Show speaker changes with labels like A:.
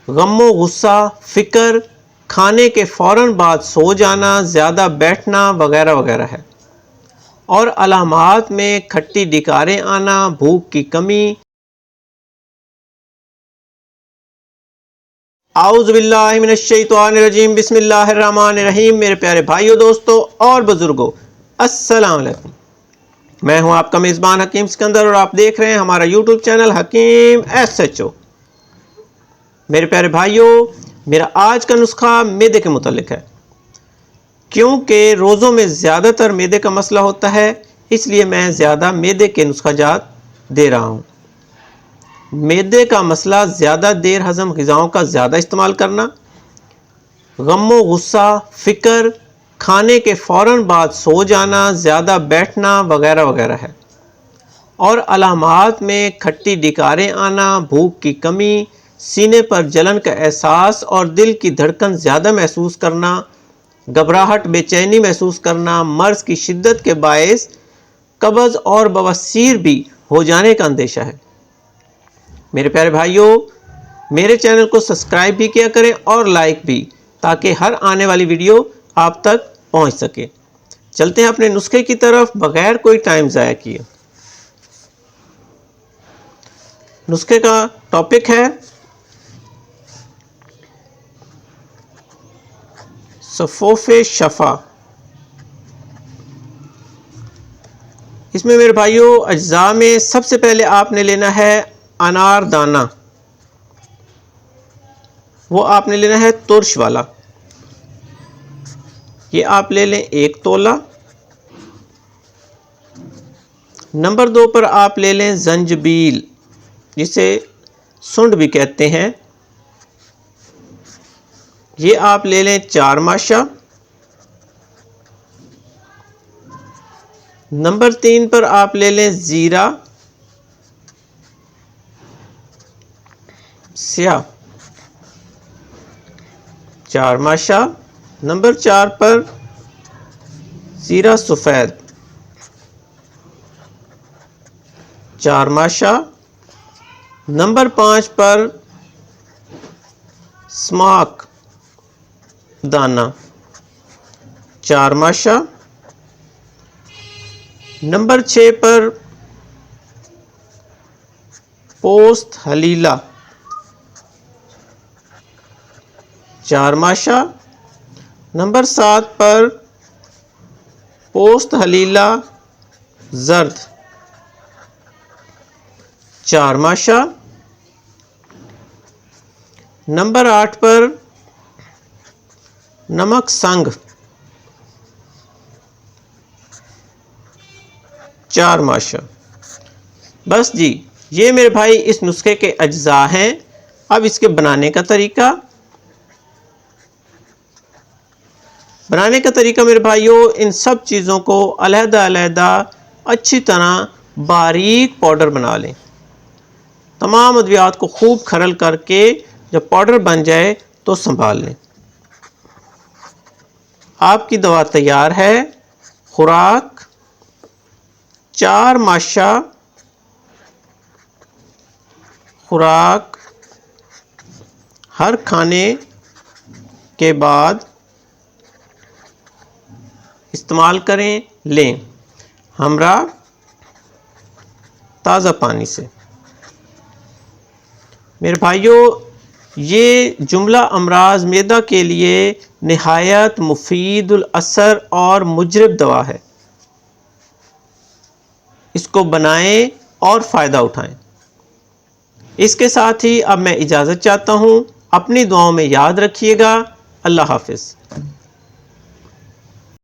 A: غم و غصہ، فکر، کھانے کے فوراً بعد سو جانا، زیادہ بیٹھنا وغیرہ وغیرہ ہے۔ اور علامات میں کھٹی ڈکاریں آنا، بھوک کی کمی۔ اعوذ باللہ من الشیطان الرجیم، بسم اللہ الرحمن الرحیم۔ میرے پیارے بھائیوں، دوستوں اور بزرگوں، السلام علیکم۔ میں ہوں آپ کا میزبان حکیم سکندر اور آپ دیکھ رہے ہیں ہمارا یوٹیوب چینل حکیم SHO۔ میرے پیارے بھائیوں، میرا آج کا نسخہ معدے کے متعلق ہے، کیونکہ روزوں میں زیادہ تر معدے کا مسئلہ ہوتا ہے، اس لیے میں زیادہ معدے کے نسخہ جات دے رہا ہوں۔ معدے کا مسئلہ زیادہ دیر ہضم غذاؤں کا زیادہ استعمال کرنا، غم و غصہ، فکر، کھانے کے فوراً بعد سو جانا، زیادہ بیٹھنا وغیرہ وغیرہ ہے۔ اور علامات میں کھٹی ڈکاریں آنا، بھوک کی کمی، سینے پر جلن کا احساس اور دل کی دھڑکن زیادہ محسوس کرنا، گھبراہٹ، بے چینی محسوس کرنا، مرض کی شدت کے باعث قبض اور بواسیر بھی ہو جانے کا اندیشہ ہے۔ میرے پیارے بھائیوں، میرے چینل کو سبسکرائب بھی کیا کریں اور لائک بھی، تاکہ ہر آنے والی ویڈیو آپ تک پہنچ سکے۔ چلتے ہیں اپنے نسخے کی طرف بغیر کوئی ٹائم ضائع کیے۔ نسخے کا ٹاپک ہے صفوف شفا۔ اس میں میرے بھائیوں اجزاء میں سب سے پہلے آپ نے لینا ہے انار دانہ، وہ آپ نے لینا ہے ترش والا، یہ آپ لے لیں 1 تولہ۔ نمبر 2 پر آپ لے لیں زنجبیل، جسے سنڈ بھی کہتے ہیں، یہ آپ لے لیں 4 ماشا۔ نمبر 3 پر آپ لے لیں زیرہ سیاہ، 4 ماشا۔ نمبر 4 پر زیرہ سفید، 4 ماشا۔ نمبر 5 پر سماک دانہ، 4 ماشا۔ نمبر 6 پر پوست حلیلہ، 4 ماشا۔ نمبر 7 پر پوست حلیلہ زرد، 4 ماشا۔ نمبر 8 پر نمک سنگ، 4 ماشا۔ بس جی، یہ میرے بھائی اس نسخے کے اجزاء ہیں۔ اب اس کے بنانے کا طریقہ میرے بھائیوں، ان سب چیزوں کو علیحدہ علیحدہ اچھی طرح باریک پاؤڈر بنا لیں۔ تمام ادویات کو خوب کھرل کر کے جب پاؤڈر بن جائے تو سنبھال لیں۔ آپ کی دوا تیار ہے۔ خوراک 4 ماشا خوراک ہر کھانے کے بعد استعمال کریں، لیں، ہمراہ تازہ پانی سے۔ میرے بھائیوں، یہ جملہ امراض معدہ کے لیے نہایت مفید الاثر اور مجرب دوا ہے۔ اس کو بنائیں اور فائدہ اٹھائیں۔ اس کے ساتھ ہی اب میں اجازت چاہتا ہوں، اپنی دعاؤں میں یاد رکھیے گا۔ اللہ حافظ۔